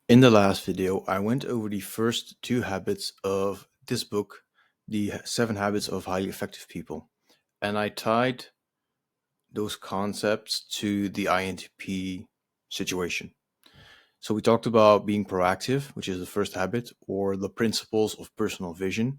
In the last video, I went over the first two habits of this book, the 7 Habits of Highly Effective People, and I tied those concepts to the INTP situation. So we talked about being proactive, which is the first habit, or the principles of personal vision,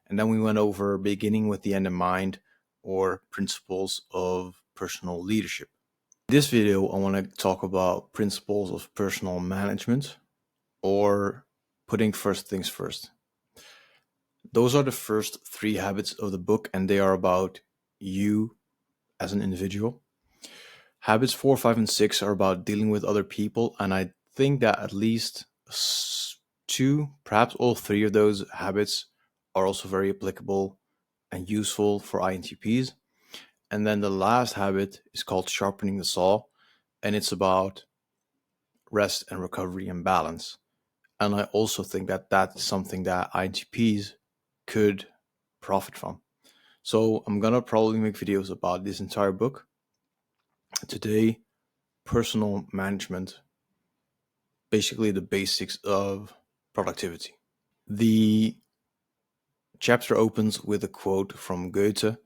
and then we went over beginning with the end in mind, or principles of personal leadership. In this video, I want to talk about principles of personal management, or putting first things first. Those are the first 3 habits of the book, and they are about you as an individual. Habits 4, 5, and 6 are about dealing with other people, and I think that at least 2, perhaps all 3 of those habits are also very applicable and useful for INTPs. And then the last habit is called sharpening the saw, and it's about rest and recovery and balance. And I also think that that's something that INTPs could profit from. So I'm gonna probably make videos about this entire book. Today, personal management, basically the basics of productivity. The chapter opens with a quote from Goethe: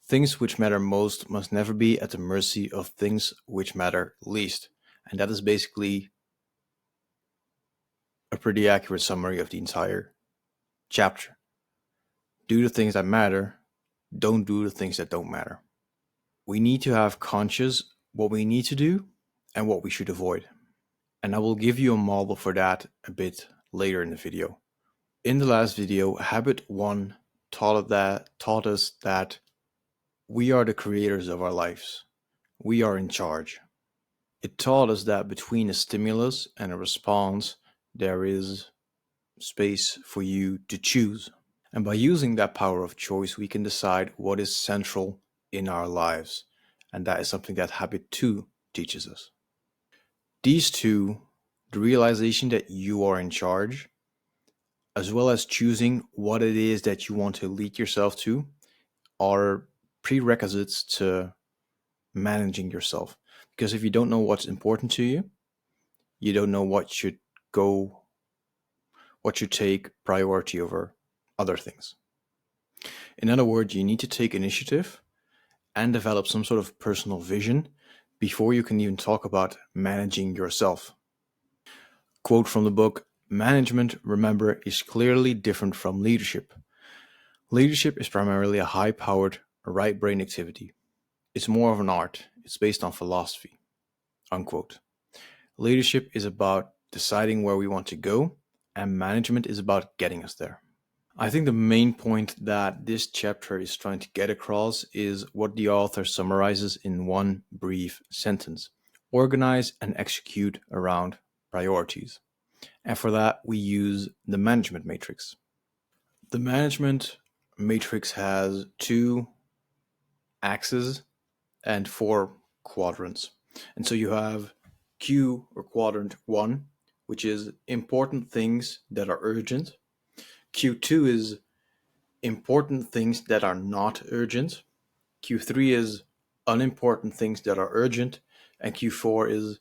"Things which matter most must never be at the mercy of things which matter least." And that is basically a pretty accurate summary of the entire chapter. Do the things that matter, don't do the things that don't matter. We need to have conscious what we need to do and what we should avoid. And I will give you a model for that a bit later in the video. In the last video, habit 1 taught us that we are the creators of our lives. We are in charge. It taught us that between a stimulus and a response, there is space for you to choose. And by using that power of choice, we can decide what is central in our lives. And that is something that habit 2 teaches us. These two, the realization that you are in charge, as well as choosing what it is that you want to lead yourself to, are prerequisites to managing yourself. Because if you don't know what's important to you, you don't know what should take priority over other things. In other words, you need to take initiative and develop some sort of personal vision before you can even talk about managing yourself. Quote from the book: "Management, remember, is clearly different from leadership. Leadership is primarily a high-powered, right brain activity. It's more of an art. It's based on philosophy." Unquote. Leadership is about deciding where we want to go, and management is about getting us there. I think the main point that this chapter is trying to get across is what the author summarizes in one brief sentence: organize and execute around priorities. And for that, we use the management matrix. The management matrix has 2 axes and 4 quadrants. And so you have Q, or quadrant 1, which is important things that are urgent. Q2 is important things that are not urgent. Q3 is unimportant things that are urgent. And Q4 is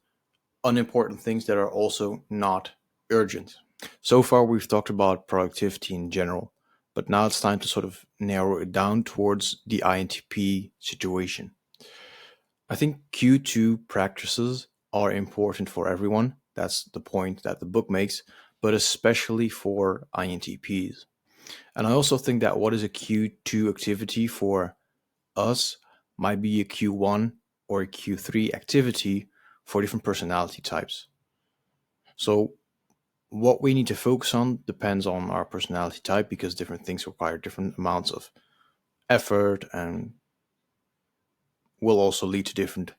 unimportant things that are also not urgent. So far, we've talked about productivity in general, but now it's time to sort of narrow it down towards the INTP situation. I think Q2 practices are important for everyone. That's the point that the book makes, but especially for INTPs. And I also think that what is a Q2 activity for us might be a Q1 or a Q3 activity for different personality types. So what we need to focus on depends on our personality type, because different things require different amounts of effort and will also lead to different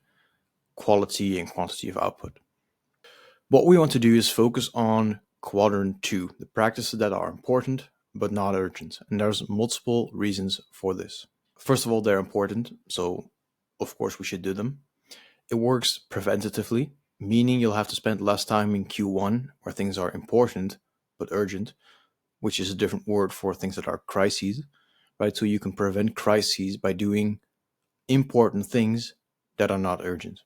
quality and quantity of output. What we want to do is focus on quadrant 2, the practices that are important but not urgent. And there's multiple reasons for this. First of all, they're important, so of course we should do them. It works preventatively, meaning you'll have to spend less time in Q1 where things are important but urgent, which is a different word for things that are crises, right? So you can prevent crises by doing important things that are not urgent.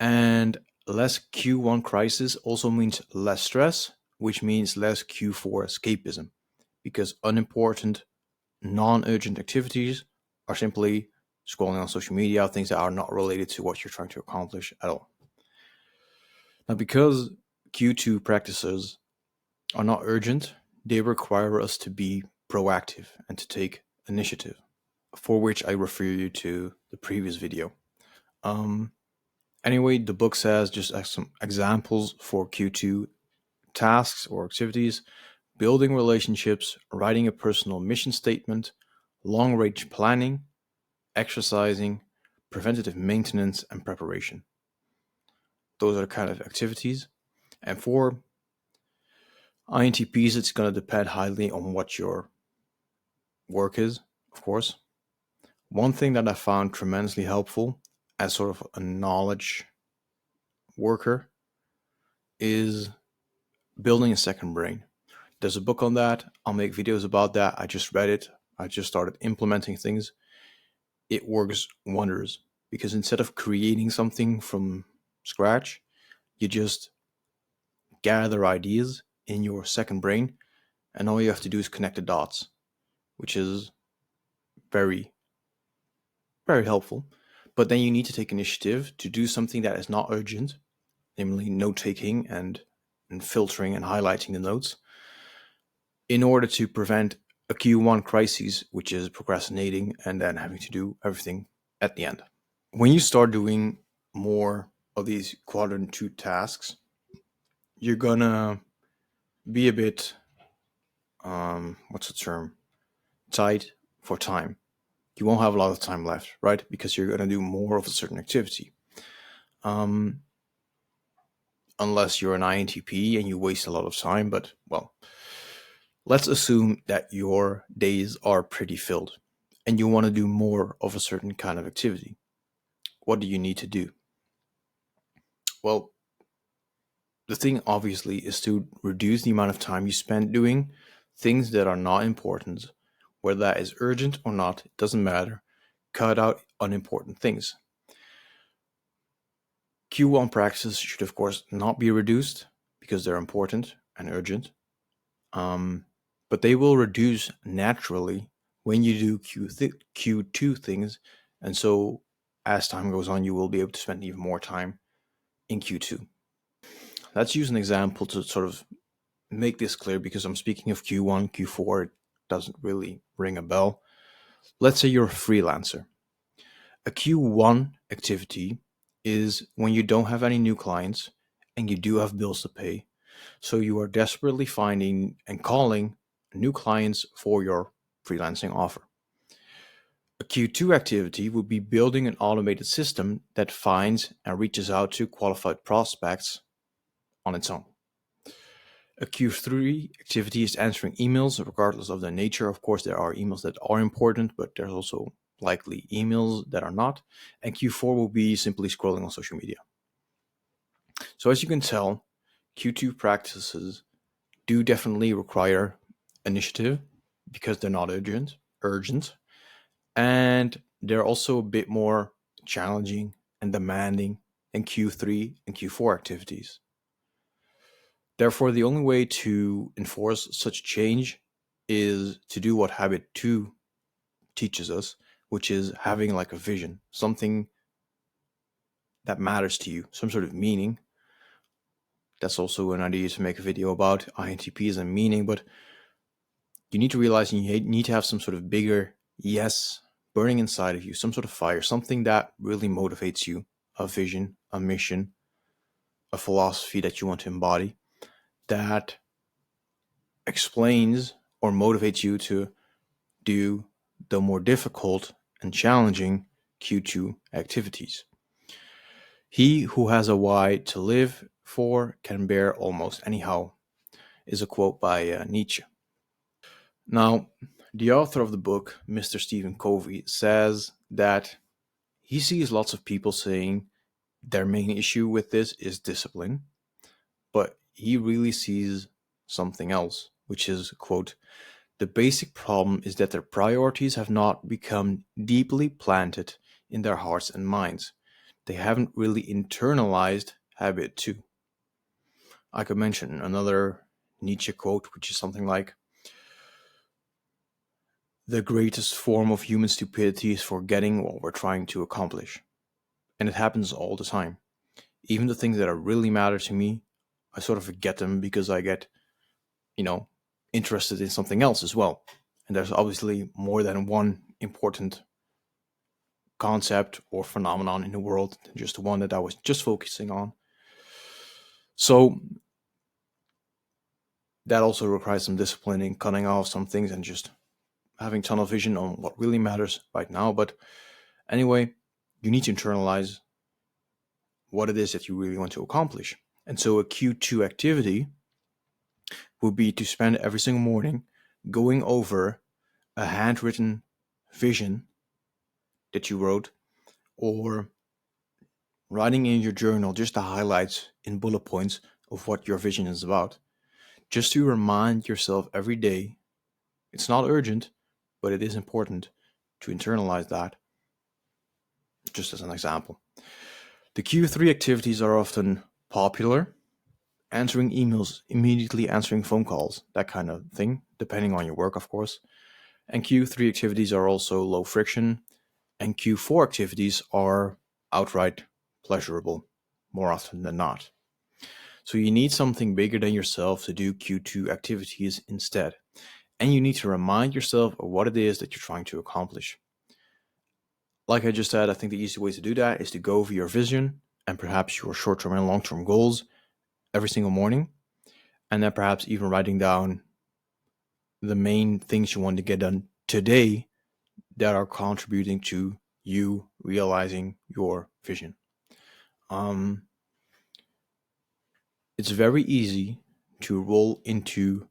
And Less Q1 crisis also means less stress, which means less Q4 escapism, because unimportant, non urgent activities are simply scrolling on social media, things that are not related to what you're trying to accomplish at all. Now, because Q2 practices are not urgent, they require us to be proactive and to take initiative, for which I refer you to the previous video. Um, anyway, the book says just as some examples for Q2 tasks or activities: building relationships, writing a personal mission statement, long range planning, exercising, preventative maintenance, and preparation. Those are the kind of activities. And for INTPs, it's going to depend highly on what your work is, of course. One thing that I found tremendously helpful as sort of a knowledge worker is building a second brain. There's a book on that. I'll make videos about that. I just read it. I just started implementing things. It works wonders because instead of creating something from scratch, you just gather ideas in your second brain, and all you have to do is connect the dots, which is very, very helpful. But then you need to take initiative to do something that is not urgent, namely note taking and filtering and highlighting the notes, in order to prevent a Q1 crisis, which is procrastinating and then having to do everything at the end. When you start doing more of these quadrant 2 tasks, you're gonna be a bit, what's the term? Tight for time. You won't have a lot of time left, right? Because you're gonna do more of a certain activity. Um, unless you're an INTP and you waste a lot of time, but well, let's assume that your days are pretty filled and you want to do more of a certain kind of activity. What do you need to do? Well, the thing obviously is to reduce the amount of time you spend doing things that are not important. Whether that is urgent or not, it doesn't matter. Cut out unimportant things. Q1 practices should, of course, not be reduced because they're important and urgent. But they will reduce naturally when you do Q2 things. And so as time goes on, you will be able to spend even more time in Q2. Let's use an example to sort of make this clear because I'm speaking of Q1, Q4, it doesn't really ring a bell. Let's say you're a freelancer. A Q1 activity is when you don't have any new clients and you do have bills to pay. So you are desperately finding and calling new clients for your freelancing offer. A Q2 activity would be building an automated system that finds and reaches out to qualified prospects on its own. A Q3 activity is answering emails regardless of their nature. Of course, there are emails that are important, but there's also likely emails that are not. And Q4 will be simply scrolling on social media. So as you can tell, Q2 practices do definitely require initiative because they're not urgent, and they're also a bit more challenging and demanding than Q3 and Q4 activities. Therefore, the only way to enforce such change is to do what habit 2 teaches us, which is having like a vision, something that matters to you, some sort of meaning. That's also an idea to make a video about INTPs and meaning, but you need to realize you need to have some sort of bigger yes burning inside of you, some sort of fire, something that really motivates you, a vision, a mission, a philosophy that you want to embody that explains or motivates you to do the more difficult and challenging Q2 activities. He who has a why to live for can bear almost anyhow, is a quote by Nietzsche. Now, the author of the book, Mr. Stephen Covey, says that he sees lots of people saying their main issue with this is discipline, but he really sees something else, which is, quote, the basic problem is that their priorities have not become deeply planted in their hearts and minds. They haven't really internalized habit too. I could mention another Nietzsche quote, which is something like, "The greatest form of human stupidity is forgetting what we're trying to accomplish." And it happens all the time. Even the things that are really matter to me, I sort of forget them because I get, you know, interested in something else as well. And there's obviously more than one important concept or phenomenon in the world than just the one that I was just focusing on. So that also requires some discipline in cutting off some things and just having tunnel vision on what really matters right now. But anyway, you need to internalize what it is that you really want to accomplish. And so a Q2 activity would be to spend every single morning going over a handwritten vision that you wrote, or writing in your journal just the highlights in bullet points of what your vision is about, just to remind yourself every day. It's not urgent, but it is important to internalize that, just as an example. The Q3 activities are often popular: answering emails, immediately answering phone calls, that kind of thing, depending on your work, of course. And Q3 activities are also low friction, and Q4 activities are outright pleasurable, more often than not. So you need something bigger than yourself to do Q2 activities instead. And you need to remind yourself of what it is that you're trying to accomplish. Like I just said, I think the easy way to do that is to go over your vision and perhaps your short-term and long-term goals every single morning. And then perhaps even writing down the main things you want to get done today that are contributing to you realizing your vision. It's very easy to roll into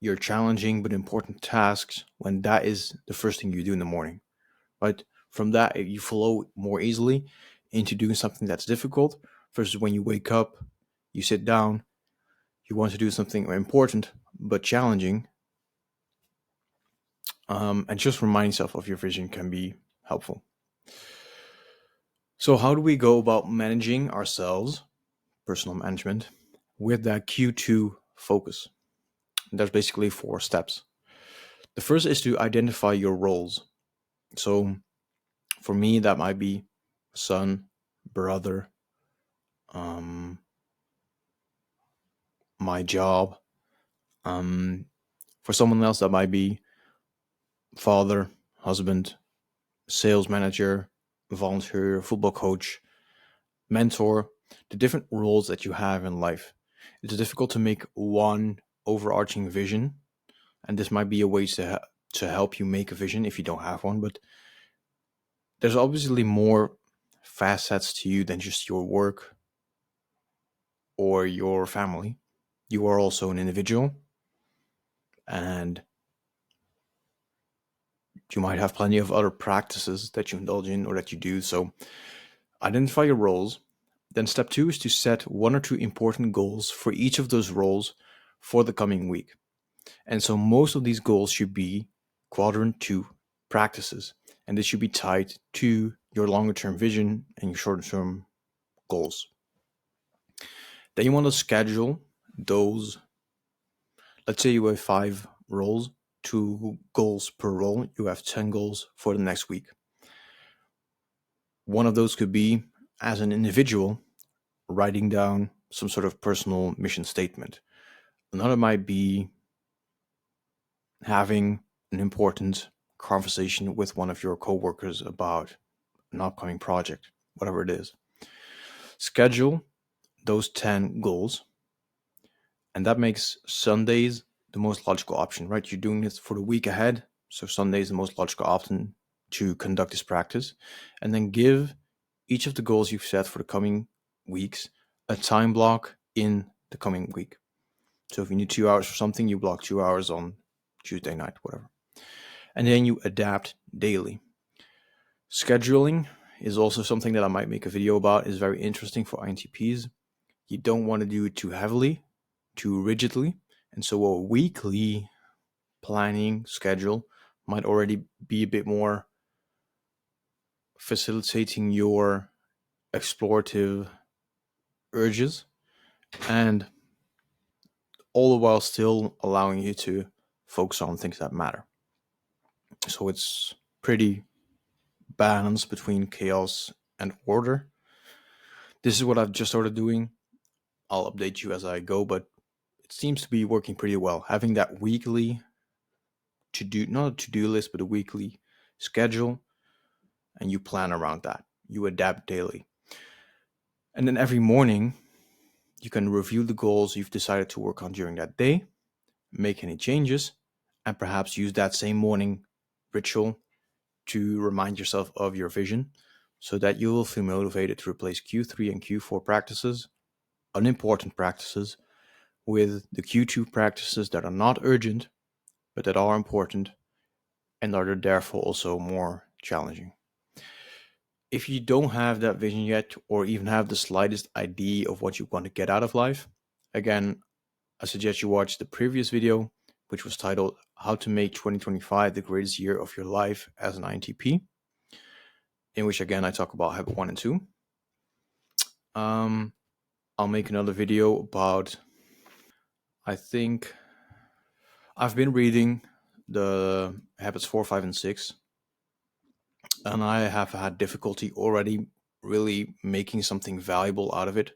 your challenging but important tasks when that is the first thing you do in the morning, right? From that, you flow more easily into doing something that's difficult versus when you wake up, you sit down, you want to do something important but challenging, and just remind yourself of your vision can be helpful. So, how do we go about managing ourselves, personal management, with that Q2 focus? There's basically 4 steps. The first is to identify your roles. So, for me, that might be son, brother, um, my job. For someone else, that might be father, husband, sales manager, volunteer, football coach, mentor, the different roles that you have in life. It's difficult to make one overarching vision, and this might be a way to help you make a vision if you don't have one. But there's obviously more facets to you than just your work or your family. You are also an individual, and you might have plenty of other practices that you indulge in or that you do. So identify your roles. Then step 2 is to set 1 or 2 important goals for each of those roles for the coming week. And so most of these goals should be quadrant 2 practices, and this should be tied to your longer term vision and your shorter term goals. Then you want to schedule those. Let's say you have 5 roles, 2 goals per role. You have 10 goals for the next week. One of those could be, as an individual, writing down some sort of personal mission statement. Another might be having an important conversation with one of your coworkers about an upcoming project, whatever it is. Schedule those 10 goals, and that makes Sundays the most logical option, right? You're doing this for the week ahead, so Sunday is the most logical option to conduct this practice. And then give each of the goals you've set for the coming weeks a time block in the coming week. So if you need 2 hours for something, you block 2 hours on Tuesday night, whatever. And then you adapt daily. Scheduling is also something that I might make a video about. Is very interesting for INTPs. You don't want to do it too heavily, too rigidly. And so a weekly planning schedule might already be a bit more facilitating your explorative urges, and all the while still allowing you to focus on things that matter. So it's pretty balanced between chaos and order. This is what I've just started doing. I'll update you as I go, but it seems to be working pretty well. Having that weekly to do, not a to do list, but a weekly schedule, and you plan around that. You adapt daily. And then every morning, you can review the goals you've decided to work on during that day, make any changes, and perhaps use that same morning ritual to remind yourself of your vision so that you will feel motivated to replace Q3 and Q4 practices, unimportant practices, with the Q2 practices that are not urgent, but that are important and are therefore also more challenging. If you don't have that vision yet, or even have the slightest idea of what you want to get out of life, again, I suggest you watch the previous video, which was titled How to Make 2025 the Greatest Year of Your Life as an INTP, in which again I talk about habit 1 and 2. I'll make another video about, I think, I've been reading the habits 4, 5, and 6, and I have had difficulty already really making something valuable out of it.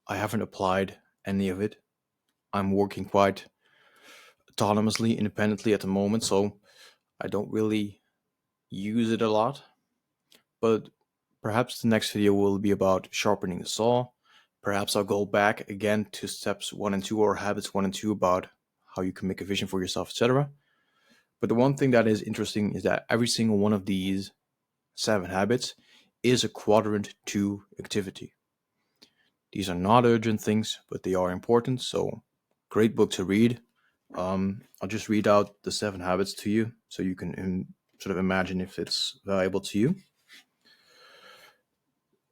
I haven't applied any of it. I'm working quite autonomously, independently at the moment, so I don't really use it a lot. But perhaps the next video will be about sharpening the saw. Perhaps I'll go back again to steps 1 and 2, or habits 1 and 2, about how you can make a vision for yourself, etc. But the one thing that is interesting is that every single one of these 7 habits is a quadrant 2 activity. These are not urgent things, but they are important. So, great book to read. I'll just read out the 7 habits to you so you can sort of imagine if it's valuable to you.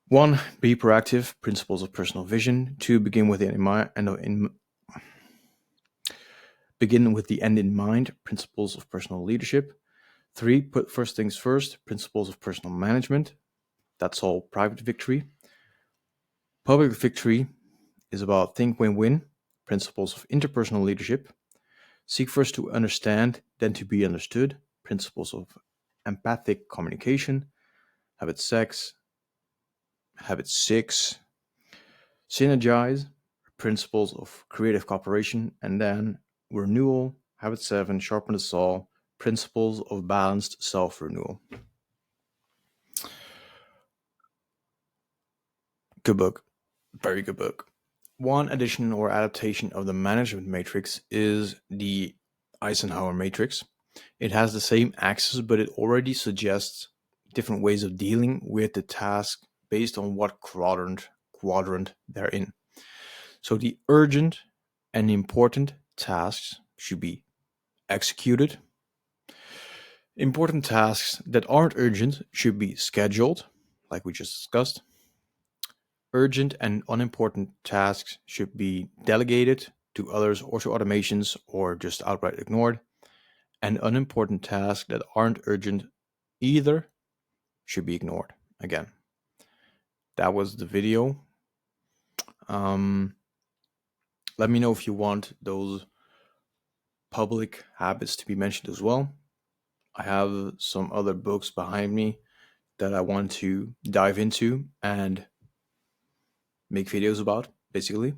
1, be proactive, principles of personal vision. 2, begin with the end in mind, principles of personal leadership. 3, put first things first, principles of personal management. That's all private victory. Public victory is about think win-win, principles of interpersonal leadership. Seek first to understand, then to be understood, principles of empathic communication. Habit 6, synergize, principles of creative cooperation. And then renewal, habit 7, sharpen the saw, principles of balanced self-renewal. Good book. Very good book. One addition or adaptation of the management matrix is the Eisenhower matrix. It has the same axis, but it already suggests different ways of dealing with the task based on what quadrant they're in. So the urgent and important tasks should be executed. Important tasks that aren't urgent should be scheduled, like we just discussed. Urgent and unimportant tasks should be delegated to others or to automations, or just outright ignored. And unimportant tasks that aren't urgent either should be ignored. Again, that was the video. Let me know if you want those public habits to be mentioned as well. I have some other books behind me that I want to dive into and make videos about, basically.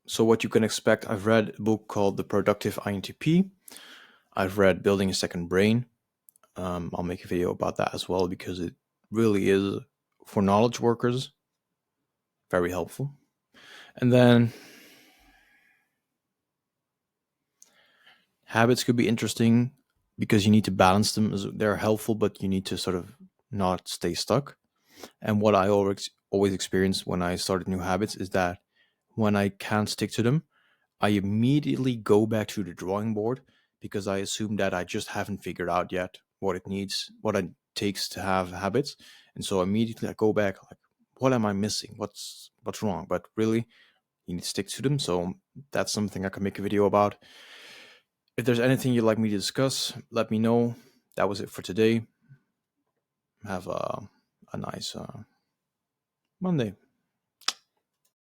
So what you can expect, I've read a book called The Productive INTP. I've read Building a Second Brain. I'll make a video about that as well, because it really is, for knowledge workers, very helpful. And then habits could be interesting because you need to balance them. They're helpful, but you need to sort of not stay stuck. And what I always experience when I started new habits is that when I can't stick to them, I immediately go back to the drawing board, because I assume that I just haven't figured out yet what it takes to have habits. And so immediately I go back, like, what am I missing? What's wrong? But really, you need to stick to them. So that's something I can make a video about. If there's anything you'd like me to discuss, let me know. That was it for today. Have a a nice Monday.